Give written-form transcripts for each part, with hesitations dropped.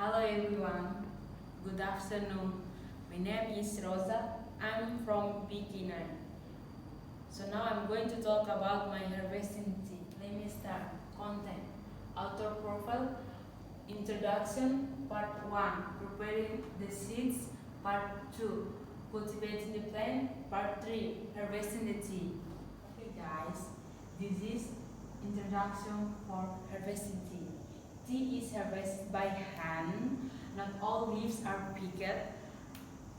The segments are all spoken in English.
Hello everyone, good afternoon. My name is Rosa. I'm from PK9. So now I'm going to talk about my harvesting tea. Let me start. Content, author profile, introduction, part 1, preparing the seeds, part 2, cultivating the plant, part 3, harvesting the tea. Okay guys, this is introduction for harvesting tea. Tea is harvested by hand. Not all leaves are picked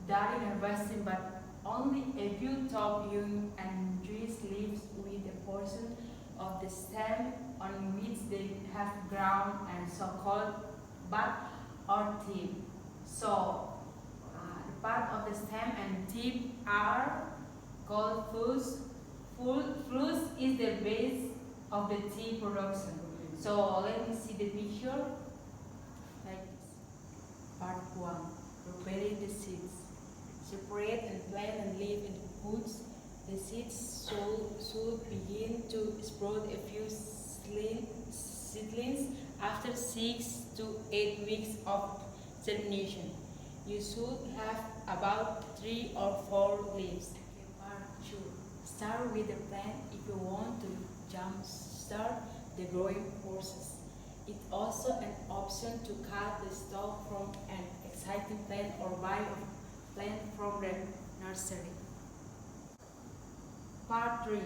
during harvesting, but only a few top young and juice leaves with a portion of the stem on which they have ground and so-called bud or tip. So, the part of the stem and tip are called flutes. Flutes is the base of the tea production. So let me see the picture. Like this. Part 1. Preparing the seeds. Separate and plant and leave in the pots. The seeds should begin to sprout a few seedlings after 6 to 8 weeks of germination. You should have about 3 or 4 leaves. Part 2. Start with the plant if you want to jumpstart the growing process. It's also an option to cut the stalk from an exciting plant or buy a plant from the nursery. Part 3.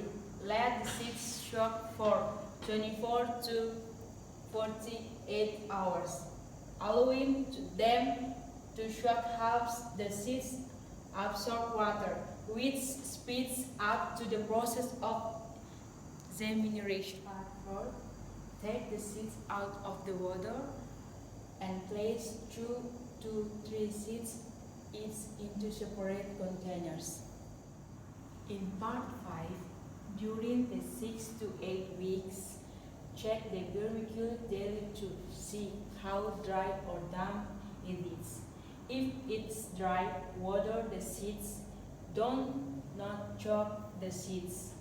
Let the seeds soak for 24 to 48 hours. Allowing them to soak helps the seeds absorb water, which speeds up to the process of germination. Part 4. Take the seeds out of the water and place 2 to 3 seeds each into separate containers. In part 5, during the 6 to 8 weeks, check the vermiculite daily to see how dry or damp it is. If it's dry, water the seeds. Don't not chop the seeds.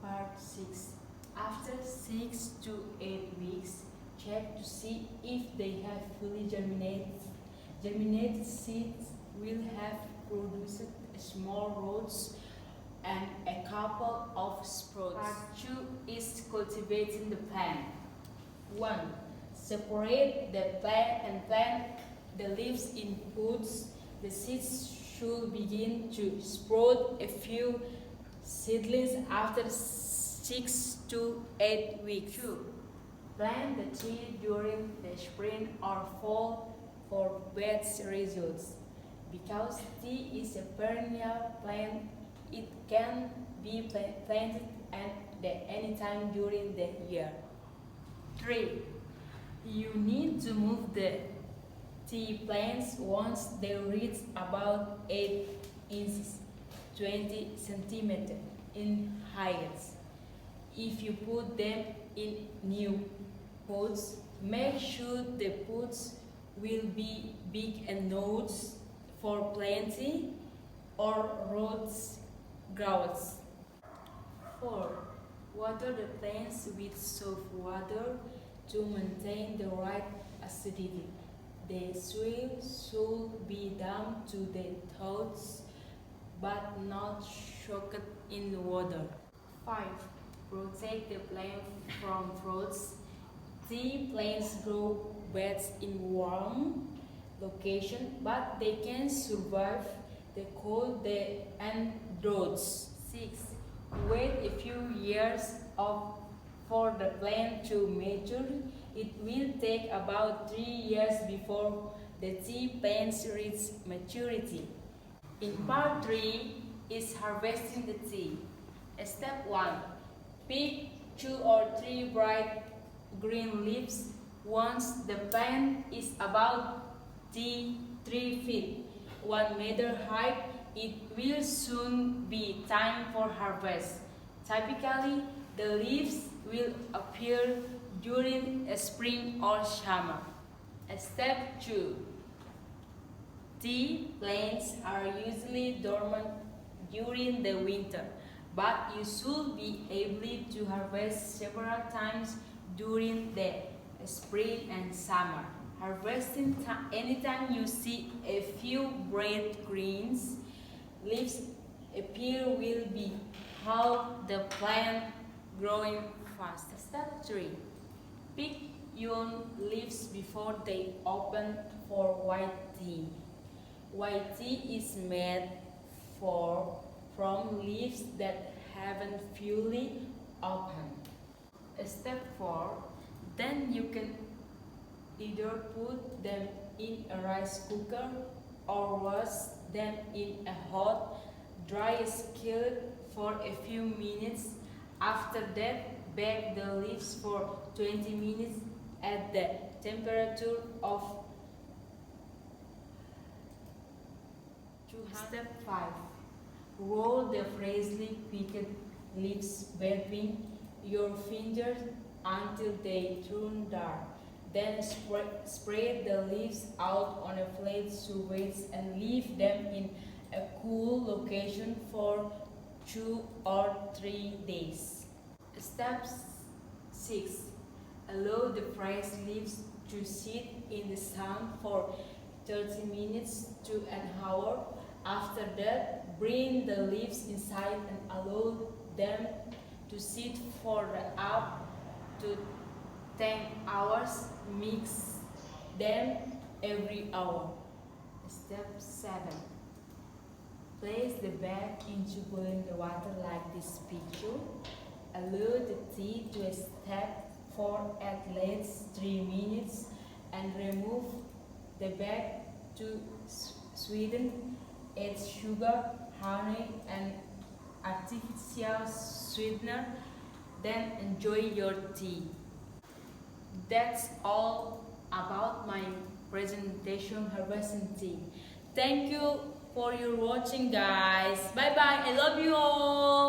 Part 6. After 6 to 8 weeks, check to see if they have fully germinated. Germinated seeds will have produced small roots and a couple of sprouts. Part 2 is cultivating the plant. 1. Separate the plant and plant the leaves in pots. The seeds should begin to sprout a few seedlings after 6 to 8 weeks. 2. Plant the tree during the spring or fall for best results. Because tea is a perennial plant, it can be planted at any time during the year. 3. You need to move the tea plants once they reach about 8 inches, 20 centimeters in height. If you put them in new pots, make sure the pots will be big enough for planting or roots growth. 4. Water the plants with soft water to maintain the right acidity. The soil should be damp to the touch but not soaked in water. 5. Protect the plant from frosts. Tea plants grow best in warm locations, but they can survive the cold and droughts. 6. Wait a few years for the plant to mature. It will take about 3 years before the tea plants reach maturity. In part 3 is harvesting the tea. Step 1. Pick 2 or 3 bright green leaves. Once the plant is about 3 feet, 1 meter high, it will soon be time for harvest. Typically, the leaves will appear during spring or summer. Step 2. Tea plants are usually dormant during the winter, but you should be able to harvest several times during the spring and summer. Harvesting time. Anytime you see a few bright greens leaves appear will be how the plant growing fast. Step 3. Pick young leaves before they open for white tea. White tea is made from leaves that haven't fully opened. Step 4. Then you can either put them in a rice cooker or roast them in a hot, dry skillet for a few minutes. After that, bake the leaves for 20 minutes at the temperature of 200. Step 5. Roll the freshly picked leaves between your fingers until they turn dark. Then spread the leaves out on a flat surface and leave them in a cool location for 2 or 3 days. Step 6. Allow the fresh leaves to sit in the sun for 30 minutes to an hour. After that, bring the leaves inside and allow them to sit for up to 10 hours. Mix them every hour. Step 7. Place the bag into boiling water like this picture. Allow the tea to steep for at least 3 minutes and remove the bag to sweeten. Add sugar, honey and artificial sweetener. Then enjoy your tea. That's all about my presentation harvesting tea. Thank you for your watching, guys. Bye bye. I love you all.